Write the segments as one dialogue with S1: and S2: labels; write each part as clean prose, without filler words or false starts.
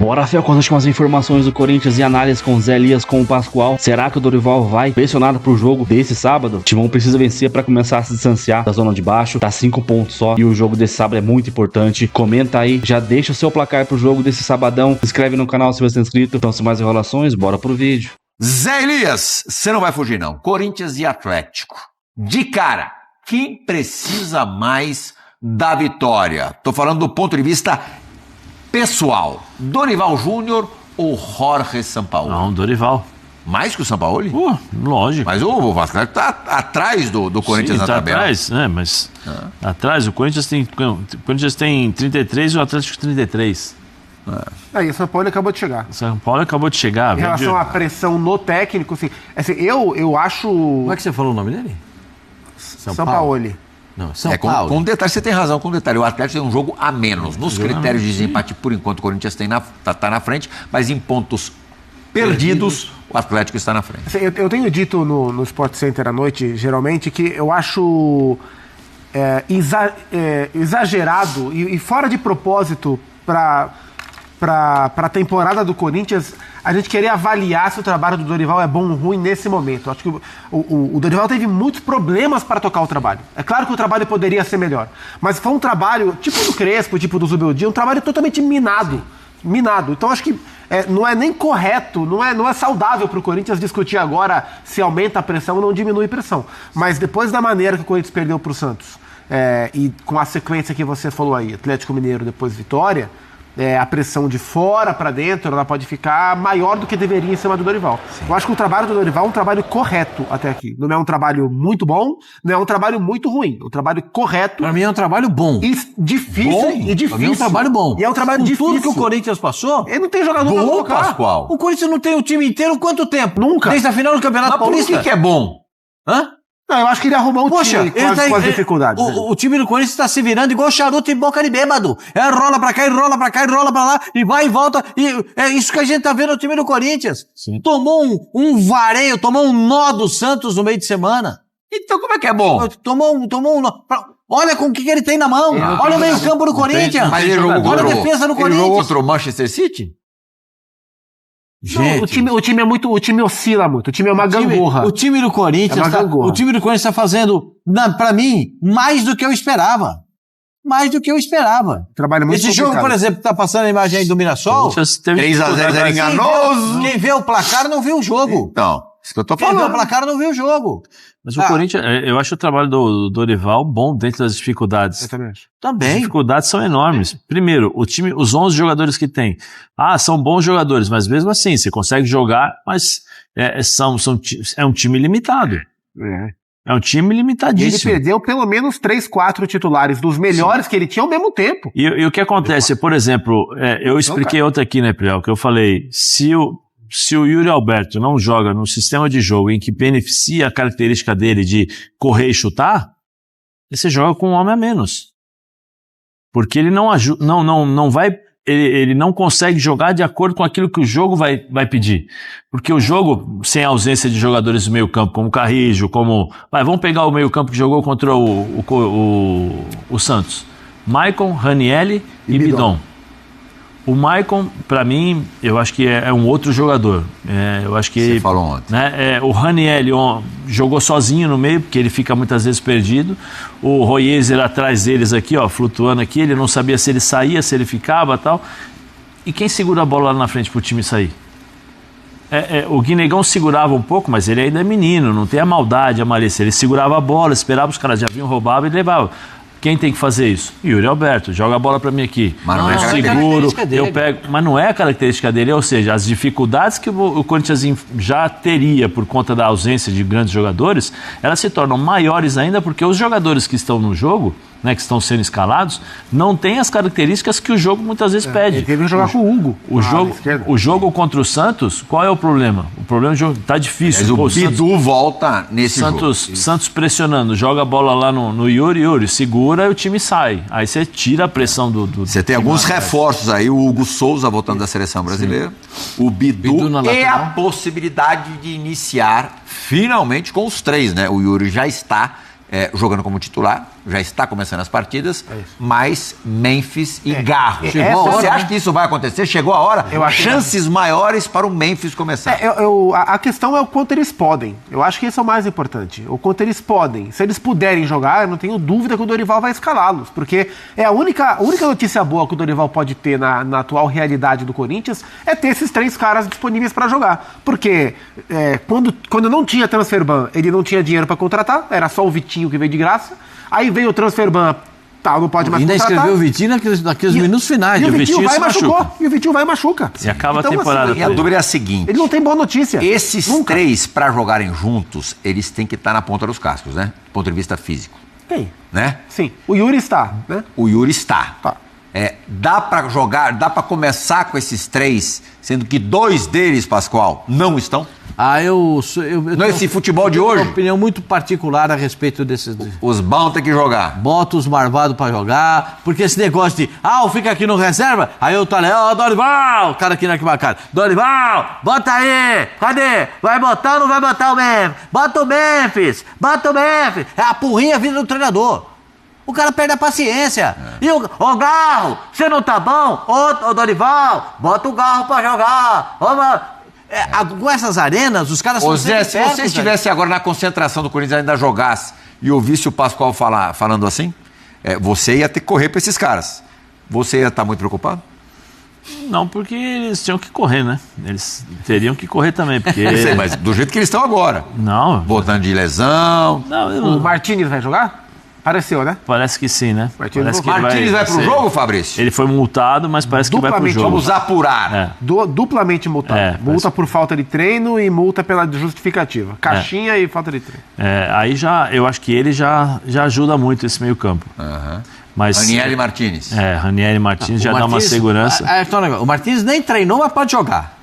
S1: Bora, Fel, com as últimas informações do Corinthians e análise com o Zé Elias, com o Pascoal. Será que o Dorival vai pressionado pro jogo desse sábado? O Timão precisa vencer para começar a se distanciar da zona de baixo. Tá 5 pontos só e o jogo desse sábado é muito importante. Comenta aí, já deixa o seu placar pro jogo desse sabadão. Se inscreve no canal se você é inscrito. Então, sem mais enrolações, bora pro vídeo.
S2: Zé Elias, você não vai fugir não. Corinthians e Atlético. De cara, quem precisa mais da vitória? Tô falando do ponto de vista pessoal. Dorival Júnior ou Jorge Sampaoli?
S3: Não, Dorival.
S2: Mais que o Sampaoli?
S3: Lógico.
S2: Mas o Vasco tá atrás do Corinthians. Sim, na tabela.
S3: Atrás, né? Mas atrás, o Corinthians tem 33 e o Atlético 33.
S4: Aí o São Paulo acabou de chegar.
S3: O São Paulo acabou de chegar.
S4: Em relação à pressão no técnico, assim, eu acho...
S5: Como é que você falou o nome dele?
S4: São Paulo.
S5: Não, São Paulo.
S2: Com um detalhe, você tem razão com um detalhe. O Atlético tem um jogo a menos. Nos critérios de desempate, por enquanto, o Corinthians tá na frente, mas em pontos perdidos, o Atlético está na frente.
S4: Assim, eu tenho dito no Sport Center à noite, geralmente, que eu acho exagerado e fora de propósito para a temporada do Corinthians a gente querer avaliar se o trabalho do Dorival é bom ou ruim nesse momento. Acho que o Dorival teve muitos problemas para tocar o trabalho. É claro que o trabalho poderia ser melhor, mas foi um trabalho tipo do Crespo, tipo do Zubeldia, um trabalho totalmente minado. Sim. Minado. Então acho que não é nem correto, não é saudável para o Corinthians discutir agora se aumenta a pressão ou não diminui a pressão. Mas depois da maneira que o Corinthians perdeu para o Santos, e com a sequência que você falou aí, Atlético Mineiro depois Vitória, a pressão de fora para dentro ela pode ficar maior do que deveria em cima do Dorival. Sim. Eu acho que o trabalho do Dorival é um trabalho correto até aqui. Não é um trabalho muito bom, não é um trabalho muito ruim. É um trabalho correto.
S5: Para mim é um trabalho bom.
S4: E difícil.
S5: Pra mim é um trabalho bom.
S4: E é um trabalho
S5: com
S4: difícil.
S5: Tudo que o Corinthians passou.
S4: Ele não tem jogador pra colocar.
S2: Pascoal.
S5: O Corinthians não tem o time inteiro quanto tempo?
S4: Nunca.
S5: Desde a final do Campeonato Paulista.
S2: Por que é bom?
S5: Hã?
S4: Não, eu acho que ele arrumou um time com as dificuldades.
S5: O time do Corinthians está se virando igual charuto em boca de bêbado. Rola pra cá, e rola pra cá, e rola pra lá, e vai e volta. E é isso que a gente tá vendo no time do Corinthians. Sim. Tomou um vareio, tomou um nó do Santos no meio de semana.
S2: Então como é que é bom?
S5: Tomou um nó. Olha com o que ele tem na mão. Olha o meio campo do Corinthians.
S2: Mas ele jogou
S5: olha a defesa do Corinthians.
S2: Ele jogou contra o Manchester City?
S4: Gente, não, o time oscila muito, o time é uma gangorra.
S5: O time do Corinthians está fazendo, pra mim, mais do que eu esperava. Mais do que eu esperava.
S4: Trabalho muito
S5: Esse
S4: complicado.
S5: jogo, por exemplo, que tá passando a imagem aí do Mirassol,
S2: 3-0 era enganoso.
S5: Quem vê o placar não viu o jogo.
S2: Então, isso que eu tô
S5: falando. Quem vê o placar não viu o jogo.
S3: Mas o Corinthians, eu acho o trabalho do Dorival bom dentro das dificuldades.
S4: Eu também acho.
S3: As dificuldades são enormes. Primeiro, o time, os 11 jogadores que tem. São bons jogadores, mas mesmo assim, você consegue jogar, mas é um time limitado. É um time limitadíssimo.
S4: Ele perdeu pelo menos 3, 4 titulares dos melhores que ele tinha ao mesmo tempo.
S3: E o que acontece, por exemplo, eu expliquei outra aqui, né, Priel, que eu falei, se o Yuri Alberto não joga no sistema de jogo em que beneficia a característica dele de correr e chutar, você joga com um homem a menos. Porque ele ele não consegue jogar de acordo com aquilo que o jogo vai pedir. Porque o jogo, sem a ausência de jogadores do meio campo, como Carrijo, vamos pegar o meio campo que jogou contra o Santos. Maicon, Ranieri e Bidon. O Maicon, pra mim, eu acho que é um outro jogador. Eu acho que
S2: você falou ontem.
S3: Né, o Ranieri jogou sozinho no meio, porque ele fica muitas vezes perdido. O Royezer atrás deles aqui, flutuando aqui, ele não sabia se ele saía, se ele ficava e tal. E quem segura a bola lá na frente pro time sair? O Guinegão segurava um pouco, mas ele ainda é menino, não tem a maldade, a malícia. Ele segurava a bola, esperava os caras já vinham, roubavam e levavam. Quem tem que fazer isso? Yuri Alberto, joga a bola pra mim aqui.
S2: Mas não é
S3: seguro, eu pego. Mas não é a característica dele, ou seja, as dificuldades que o Corinthians já teria por conta da ausência de grandes jogadores, elas se tornam maiores ainda porque os jogadores que estão no jogo, né, que estão sendo escalados, não têm as características que o jogo muitas vezes pede.
S4: Ele teve que jogar com o Hugo.
S3: O jogo contra o Santos, qual é o problema? O problema é que tá difícil.
S2: Mas o Bidu volta nesse jogo.
S3: Santos pressionando, joga a bola lá no Yuri segura e o time sai. Aí você tira a pressão do
S2: Você tem alguns reforços aí, o Hugo Souza voltando da seleção brasileira, o Bidu e a possibilidade de iniciar finalmente com os 3, né? O Yuri já está jogando como titular. já está começando as partidas, mais Memphis e Garro.
S4: Chegou a hora,
S2: Você acha que isso vai acontecer? Chegou a hora?
S4: Eu acho que
S2: chances maiores para o Memphis começar.
S4: A questão é o quanto eles podem. Eu acho que esse é o mais importante. O quanto eles podem. Se eles puderem jogar, eu não tenho dúvida que o Dorival vai escalá-los. Porque é a única notícia boa que o Dorival pode ter na atual realidade do Corinthians é ter esses 3 caras disponíveis para jogar. Porque quando não tinha transfer ban, ele não tinha dinheiro para contratar, era só o Vitinho que veio de graça. Aí veio o transfer ban, não pode mais
S5: ainda
S4: contratar.
S5: escreveu o Vitinho naqueles minutos finais.
S4: E o Vitinho vai e
S3: machuca.
S4: machucou. E o Vitinho vai e machuca.
S3: E acaba
S4: Então,
S3: a temporada.
S4: assim,
S2: E a dúvida é a seguinte:
S4: ele não tem boa notícia.
S2: esses 3, para jogarem juntos, eles têm que estar na ponta dos cascos, né? Do ponto de vista físico,
S4: Tem.
S2: né?
S4: Sim. O Yuri está, né?
S2: O Yuri está.
S4: Tá.
S2: Dá para jogar, dá para começar com esses 3, sendo que 2 deles, Pascoal, não estão?
S5: Eu
S2: Não é esse futebol de hoje?
S5: Uma opinião muito particular a respeito desses.
S2: Os bons têm que jogar.
S5: Bota os marvados pra jogar, porque esse negócio de, fica aqui no reserva, aí eu tô ali, Dorival, o cara aqui na arquibancada, Dorival, bota aí, cadê? Vai botar ou não vai botar o Memphis? Bota o Memphis, é a porrinha vida do treinador. O cara perde a paciência. E o Garro, você não tá bom? Ô Dorival, bota o Garro pra jogar. Com essas arenas, os caras
S2: Ô
S5: são
S2: Zé, se você estivesse agora na concentração do Corinthians, ainda jogasse e ouvisse o Pascoal falando assim, você ia ter que correr para esses caras. Você ia estar muito preocupado?
S3: Não, porque eles tinham que correr, né? Eles teriam que correr também, porque...
S2: Eu sei, mas do jeito que eles estão agora.
S3: Não.
S2: Voltando de lesão.
S3: Não, eu
S4: O
S3: não...
S4: Martínez vai jogar? Pareceu, né?
S3: Parece que sim, né?
S4: Martínez
S3: Parece que
S2: Martínez vai pro
S3: ser-
S2: jogo, Fabrício?
S3: Ele foi multado, mas parece que vai pro
S4: Duplamente.
S3: jogo.
S2: Vamos apurar.
S3: É.
S4: Duplamente multado. Multa por falta de treino e multa pela justificativa. Caixinha e falta de treino.
S3: Aí eu acho que ele já ajuda muito esse meio campo. Mas,
S2: Ranieri Martínez.
S3: Ranieri Martins já dá uma segurança.
S5: O Martínez nem treinou, mas pode jogar.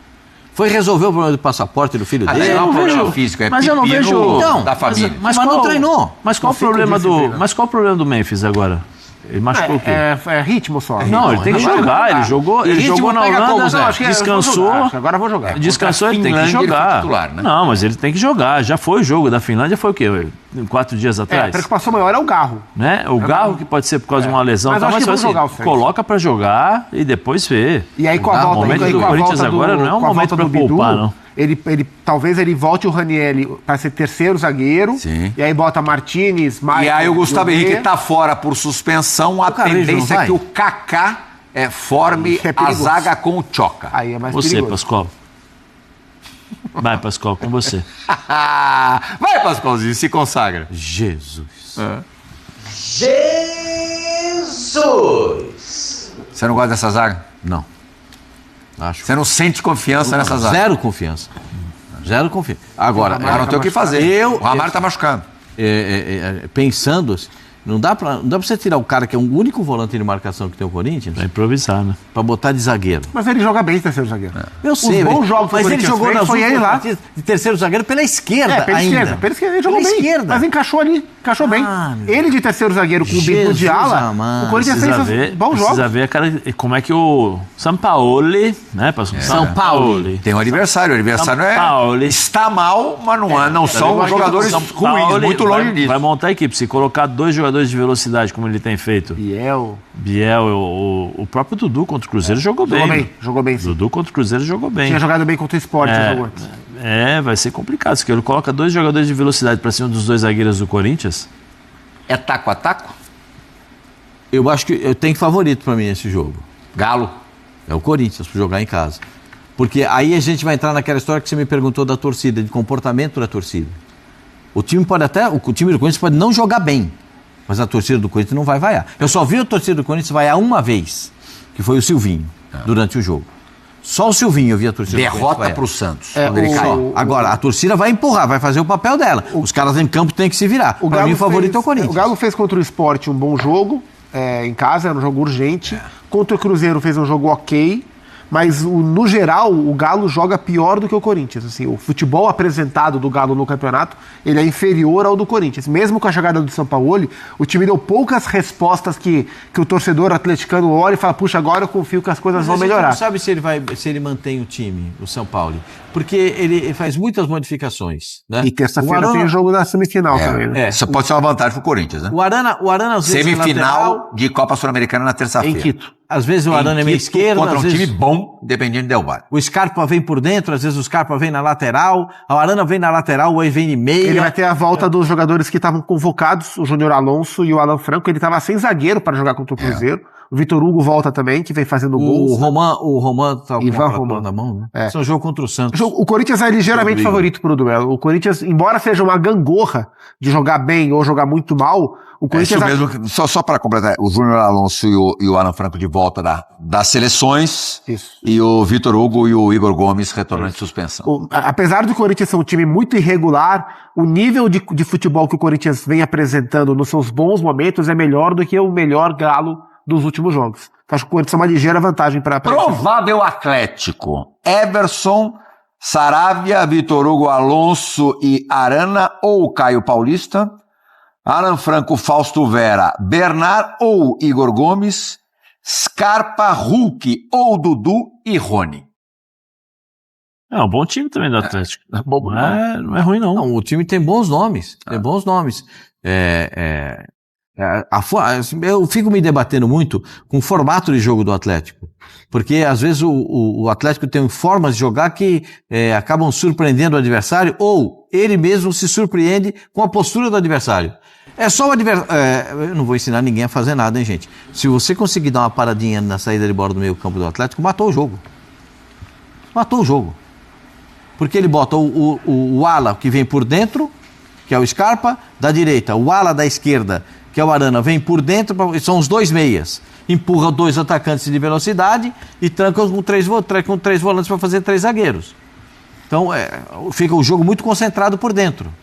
S5: Foi resolver o problema do passaporte do filho dele.
S2: Não é um
S3: não
S2: problema
S3: vejo-
S2: físico, é
S3: mas eu não
S2: pepino
S3: vejo-
S2: da família.
S5: Mas não treinou.
S3: Mas qual o
S4: Não fica
S3: problema
S4: disciplina.
S3: mas qual o problema do Memphis agora? Ele machucou o quê?
S4: É ritmo só.
S3: Não, ele tem que jogar. Ele jogou
S2: ritmo
S3: na
S2: pega como,
S3: Holanda,
S2: Zé?
S4: Não, acho que
S3: descansou.
S4: Agora eu vou jogar.
S3: Descansou, ele tem que
S2: Finlândia, ele foi
S3: jogar.
S2: titular, né?
S3: Não, mas ele tem que jogar. Já foi o jogo da Finlândia, foi o quê? 4 dias
S4: A
S3: atrás?
S4: preocupação maior é o Garro.
S3: Né? O Garro que pode ser por causa de uma lesão,
S4: Mas
S3: tá,
S4: acho
S3: mas
S4: que vão
S3: assim,
S4: jogar os três.
S3: coloca pra jogar e depois vê.
S4: E aí com a
S3: O
S4: volta
S3: momento
S4: aí
S3: do
S4: com a
S3: Corinthians
S4: volta
S3: agora não é um
S4: com a
S3: momento
S4: volta
S3: pra
S4: do Bidu,
S3: poupar, não.
S4: Talvez ele volte o Ranieri para ser terceiro zagueiro.
S2: Sim.
S4: E aí bota Martínez, Maicon.
S2: E aí o Gustavo
S4: e
S2: Henrique
S4: Henrique
S2: tá fora por suspensão. A
S5: Carlinhos
S2: tendência
S5: não
S2: é que
S5: vai?
S2: o Kaká forme
S4: É
S2: a
S4: perigoso.
S2: zaga com o Choca.
S4: Aí é mais
S3: Você,
S4: perigoso.
S3: Pascoal. Vai, Pascoal, com você.
S2: Vai, Pascoalzinho, se consagra.
S5: Jesus.
S2: Você não gosta dessa zaga?
S5: Não. Acho.
S2: Você não sente confiança nessa zaga?
S5: Zero confiança. Zero confiança. Agora,
S2: Agora não tem o que fazer. O Ramário tá machucando.
S5: pensando assim, não dá pra você tirar o cara que é o único volante de marcação que tem o Corinthians
S3: Pra improvisar, né?
S5: pra botar de zagueiro.
S4: Mas ele joga bem de terceiro zagueiro.
S5: Eu sei,
S4: bons jogos que o
S5: mas ele
S4: Corinthians
S5: jogou
S4: fez
S5: nas
S4: foi ele
S5: últimas
S4: lá.
S5: partidas de terceiro zagueiro pela esquerda
S4: Pela
S5: ainda.
S4: esquerda. Pela esquerda, ele jogou
S5: Pela
S4: bem.
S5: esquerda.
S4: Mas encaixou ali, encaixou bem.
S5: meu
S4: Ele de terceiro zagueiro com o Bidu
S5: Jesus
S4: de ala,
S5: amado.
S4: o Corinthians
S3: Precisa
S4: fez
S3: ver,
S4: bons
S3: precisa
S4: jogos.
S3: ver como é que o Sampaoli, né, Pascoal?
S5: São Paulo.
S2: Tem um adversário. O adversário
S3: São Paulo.
S2: está mal, mas não são jogadores
S3: São
S2: ruins,
S3: Paulo
S2: muito longe disso.
S3: Vai montar a equipe. Se colocar 2 jogadores de velocidade, como ele tem feito, Biel, o próprio Dudu contra o Cruzeiro jogou bem.
S4: Jogou bem sim.
S3: Dudu contra o Cruzeiro jogou bem.
S4: Tinha jogado bem contra o Sport no jogo antes.
S3: Vai ser complicado. Se ele coloca 2 jogadores de velocidade pra cima dos 2 zagueiros do Corinthians,
S2: É taco a taco?
S5: Eu acho que eu tenho favorito pra mim esse jogo.
S2: Galo.
S5: É o Corinthians pra jogar em casa. Porque aí a gente vai entrar naquela história que você me perguntou da torcida, de comportamento da torcida. O time do Corinthians pode não jogar bem, mas a torcida do Corinthians não vai vaiar. Eu só vi a torcida do Corinthians vaiar uma vez, que foi o Silvinho, durante o jogo. Só o Silvinho eu vi a torcida do Corinthians
S2: Derrota
S5: vaiar.
S2: pro Santos.
S4: É,
S2: quando ele
S4: o-
S2: caiu.
S5: Agora, a torcida vai empurrar, vai fazer o papel dela. Os caras em campo têm que se virar. Para mim, o favorito é o Corinthians.
S4: O Galo fez contra o Sport um bom jogo em casa, era um jogo urgente. Contra o Cruzeiro fez um jogo ok, mas no geral o Galo joga pior do que o Corinthians. Assim, o futebol apresentado do Galo no campeonato, ele é inferior ao do Corinthians. Mesmo com a chegada do Sampaoli, o time deu poucas respostas que o torcedor atleticano olha e fala, puxa, agora eu confio que as coisas vão melhorar.
S5: Não sabe se ele mantém o time, o São Paulo, porque ele faz muitas modificações, né?
S4: E terça-feira tem o jogo da semifinal também, né?
S2: Isso pode ser uma vantagem pro Corinthians, né?
S5: O Arana às vezes
S2: Semifinal de Copa Sul-Americana na terça-feira.
S4: Em Quito.
S5: Às vezes o Arana é meio esquerdo,
S2: contra
S5: às
S2: um
S5: vezes
S2: time bom, dependendo do Del Valle.
S5: o Scarpa vem por dentro, às vezes o Scarpa vem na lateral, o Arana vem na lateral, o Ei vem de meia.
S4: Ele vai ter a volta dos jogadores que estavam convocados, o Júnior Alonso e o Alan Franco. Ele estava sem zagueiro para jogar contra o Cruzeiro. O Vitor Hugo volta também, que vem fazendo gols.
S5: O Roman tá com
S4: Ivan
S5: a
S4: Roman
S5: na mão, né?
S4: É.
S5: Esse é um jogo contra o Santos.
S4: O Corinthians é ligeiramente favorito pro duelo. O Corinthians, embora seja uma gangorra de jogar bem ou jogar muito mal, o
S2: É
S4: Corinthians...
S2: isso mesmo, só para completar, o Júnior Alonso e o Alan Franco de volta das seleções.
S4: Isso.
S2: E o Vitor Hugo e o Igor Gomes retornando de suspensão.
S4: Apesar do Corinthians ser um time muito irregular, o nível de futebol que o Corinthians vem apresentando nos seus bons momentos é melhor do que o melhor Galo dos últimos jogos. Acho que o Corinthians é uma ligeira vantagem para...
S2: Provável Atlético: Everson, Saravia, Vitor Hugo, Alonso e Arana ou Caio Paulista, Alan Franco, Fausto Vera, Bernard ou Igor Gomes, Scarpa, Hulk ou Dudu e Rony.
S3: É um bom time também do Atlético. Não é ruim, não.
S5: Não, o time tem bons nomes. Tem bons nomes. Eu fico me debatendo muito com o formato de jogo do Atlético. Porque, às vezes, o Atlético tem formas de jogar que acabam surpreendendo o adversário, ou ele mesmo se surpreende com a postura do adversário. É só o adversário. Eu não vou ensinar ninguém a fazer nada, hein, gente? Se você conseguir dar uma paradinha na saída de bola do meio campo do Atlético, matou o jogo. Matou o jogo. Porque ele bota o ala que vem por dentro, que é o Scarpa, da direita. O ala da esquerda, que é o Arana, vem por dentro, são os dois meias. Empurra dois atacantes de velocidade e tranca com três volantes para fazer 3 zagueiros. Então, fica o jogo muito concentrado por dentro.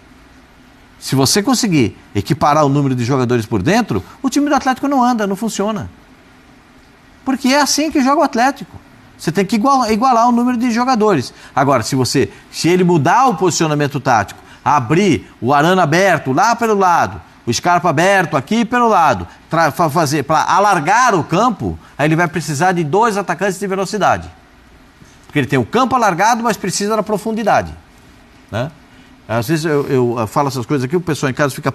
S5: Se você conseguir equiparar o número de jogadores por dentro, o time do Atlético não anda, não funciona. Porque é assim que joga o Atlético. Você tem que igualar o número de jogadores. Agora, se ele mudar o posicionamento tático, abrir o Arana aberto lá pelo lado, o Scarpa aberto aqui pelo lado, para alargar o campo, aí ele vai precisar de 2 atacantes de velocidade. Porque ele tem o campo alargado, mas precisa da profundidade. Né? Às vezes eu falo essas coisas aqui, o pessoal em casa fica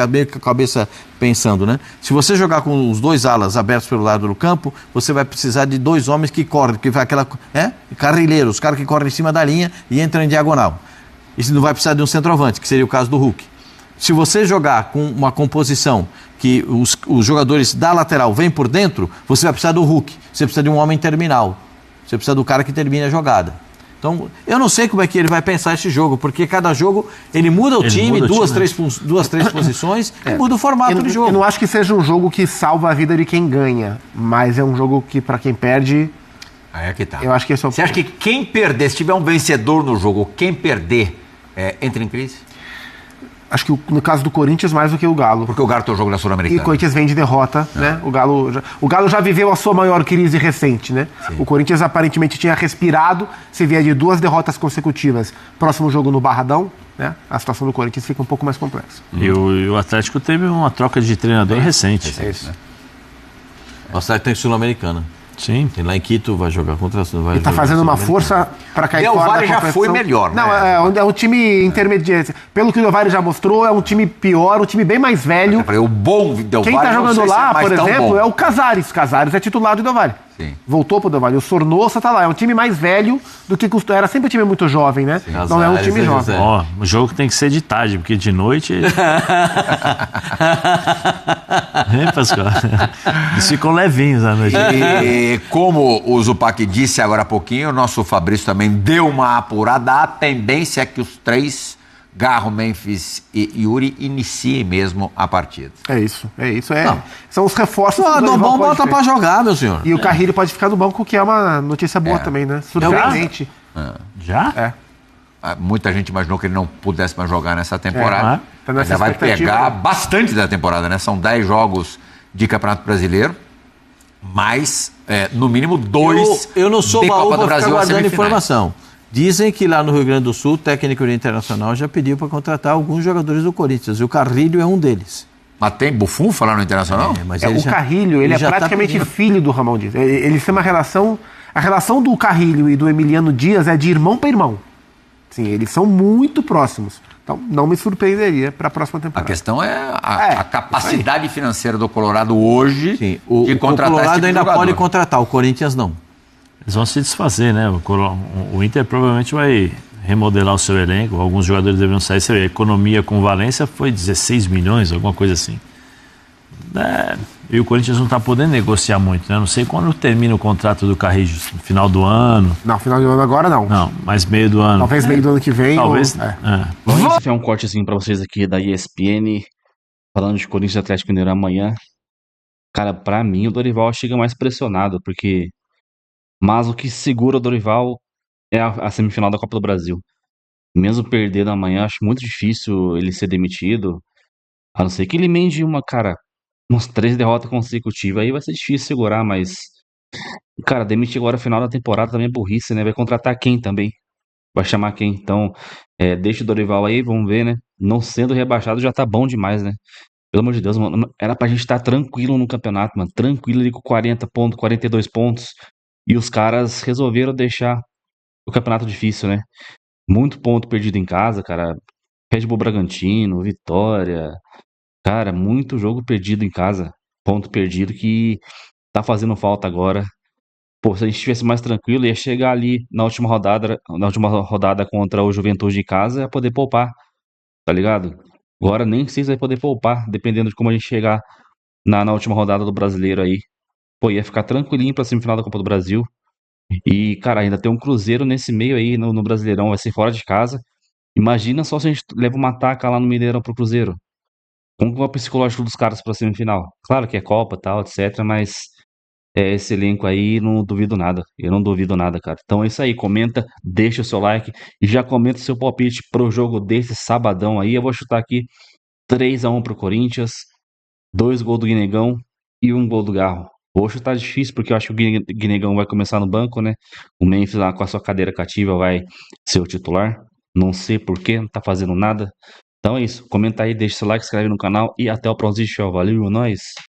S5: meio com a cabeça pensando, né? Se você jogar com os 2 alas abertos pelo lado do campo, você vai precisar de 2 homens que correm, que vai carrilheiros, os caras que correm em cima da linha e entram em diagonal. E você não vai precisar de um centroavante, que seria o caso do Hulk. Se você jogar com uma composição que os jogadores da lateral vêm por dentro, você vai precisar do Hulk, você precisa de um homem terminal, você precisa do cara que termina a jogada. Então, eu não sei como é que ele vai pensar esse jogo, porque cada jogo ele muda o time, duas, três posições e muda o formato de jogo.
S4: Eu não acho que seja um jogo que salva a vida de quem ganha, mas é um jogo que, para quem perde,
S2: Aí é que tá.
S4: eu acho que esse é o
S2: Você acha que quem perder, se tiver um vencedor no jogo, quem perder, entra em crise?
S4: Acho que no caso do Corinthians, mais do que o Galo.
S2: Porque o Galo tem o jogo na
S4: E
S2: Sul-Americana.
S4: o Corinthians vem de derrota, né? O Galo já viveu a sua maior crise recente, né?
S2: Sim.
S4: O Corinthians aparentemente tinha respirado, se vier de 2 derrotas consecutivas. Próximo jogo no Barradão, né? A situação do Corinthians fica um pouco mais complexa.
S3: E o Atlético teve uma troca de treinador recente.
S4: É isso.
S5: O Atlético tem Sul-Americana.
S3: Sim.
S5: Tem lá em Quito, vai jogar contra...
S4: Ele tá fazendo uma força para cair
S2: Del
S4: fora da
S2: Valle já
S4: competição.
S2: foi melhor, né?
S4: Não, é um time intermediário. Pelo que o Del Valle já mostrou, é um time pior, um time bem mais velho.
S2: O bom Del Valle
S4: Quem tá
S2: não
S4: jogando
S2: sei se
S4: lá,
S2: é mais
S4: por
S2: tão
S4: exemplo,
S2: bom.
S4: é o Casares. Casares é titular do Del Valle.
S2: Sim.
S4: Voltou pro Del Valle. O Sornosa tá lá. É um time mais velho do que custou. Era sempre um time muito jovem, né? Não é um time
S5: Casares,
S4: jovem.
S3: Ó, o jogo tem que ser de tarde, porque de noite... Pascoal? Eles ficam levinhos à noite.
S2: E como o Zupac disse agora há pouquinho, o nosso Fabrício também deu uma apurada. A tendência é que os 3, Garro, Memphis e Yuri, iniciem mesmo a partida.
S4: É isso. São os reforços que o
S5: Ah,
S4: Dorival
S5: Dom
S4: pode
S5: bota
S4: ter.
S5: pra jogar, meu senhor.
S4: E o Carrilho pode ficar no banco, que é uma notícia boa também, né? Surpreendente.
S3: Já?
S2: Muita gente imaginou que ele não pudesse mais jogar nessa temporada.
S4: Tá nessa
S2: Ainda vai
S4: expectativa,
S2: pegar
S4: né?
S2: bastante da temporada, né? São 10 jogos de Campeonato Brasileiro. mais, no mínimo, 2
S5: Eu não sou
S2: de
S5: baú
S2: Copa do
S5: para ficar
S2: Brasil às
S5: guardando
S2: semifinais.
S5: informação. Dizem que lá no Rio Grande do Sul, o técnico do Internacional já pediu para contratar alguns jogadores do Corinthians. E o Carrilho é um deles.
S2: Mas tem Buffon lá no Internacional?
S5: Mas
S4: O Carrilho, ele é
S5: já tá
S4: praticamente
S5: pedindo.
S4: filho do Ramon Dias. Eles têm uma relação... A relação do Carrilho e do Emiliano Dias é de irmão para irmão. Sim, eles são muito próximos. Então, não me surpreenderia para a próxima
S2: A
S4: temporada.
S2: questão é a capacidade financeira do Colorado hoje
S5: Sim,
S2: de
S5: o
S2: contratar esse
S5: Colorado
S2: tipo de
S5: ainda
S2: jogador.
S5: pode contratar, o Corinthians não.
S3: Eles vão se desfazer, né? O Inter provavelmente vai remodelar o seu elenco. Alguns jogadores deveriam sair. Você vê, a economia com o Valência foi 16 milhões, alguma coisa assim. E o Corinthians não está podendo negociar muito, né? Não sei quando termina o contrato do Carrillo, no final do ano.
S4: Não, final do ano agora não.
S3: Não, mas meio do ano.
S4: Talvez meio do ano que vem.
S3: Talvez.
S4: Ou,
S1: Bom, esse foi um cortezinho pra vocês aqui da ESPN, falando de Corinthians e Atlético Mineiro amanhã. Cara, pra mim o Dorival chega mais pressionado, porque... Mas o que segura o Dorival é a semifinal da Copa do Brasil. Mesmo perdendo amanhã, acho muito difícil ele ser demitido. A não ser que ele emende umas 3 derrotas consecutivas, aí vai ser difícil segurar, mas... Cara, demitir agora no final da temporada também é burrice, né? Vai contratar quem também? Vai chamar quem? Então, deixa o Dorival aí, vamos ver, né? Não sendo rebaixado já tá bom demais, né? Pelo amor de Deus, mano. Era pra gente estar tranquilo no campeonato, mano. Tranquilo ali com 40 pontos, 42 pontos. E os caras resolveram deixar o campeonato difícil, né? Muito ponto perdido em casa, cara. Red Bull Bragantino, Vitória. Cara, muito jogo perdido em casa. Ponto perdido que tá fazendo falta agora. Pô, se a gente estivesse mais tranquilo, ia chegar ali na última rodada contra o Juventude em casa, ia poder poupar, tá ligado? Agora nem sei se vai poder poupar, dependendo de como a gente chegar na última rodada do Brasileiro aí. Pô, ia ficar tranquilinho pra semifinal da Copa do Brasil. E, cara, ainda tem um Cruzeiro nesse meio aí, no Brasileirão, vai ser fora de casa. Imagina só se a gente leva uma taca lá no Mineirão pro Cruzeiro. Como que vai o psicológico dos caras pra semifinal? Claro que é Copa e tal, etc, mas esse elenco aí, não duvido nada. Eu não duvido nada, cara. Então é isso aí, comenta, deixa o seu like e já comenta o seu palpite pro jogo desse sabadão aí. Eu vou chutar aqui 3-1 pro Corinthians, 2 gols do Guinegão e 1 gol do Garro. Vou chutar difícil porque eu acho que o Guinegão vai começar no banco, né? O Memphis lá com a sua cadeira cativa vai ser o titular. Não sei porquê, não tá fazendo nada. Então é isso. Comenta aí, deixa seu like, se inscreve no canal e até o próximo vídeo. Valeu, nós!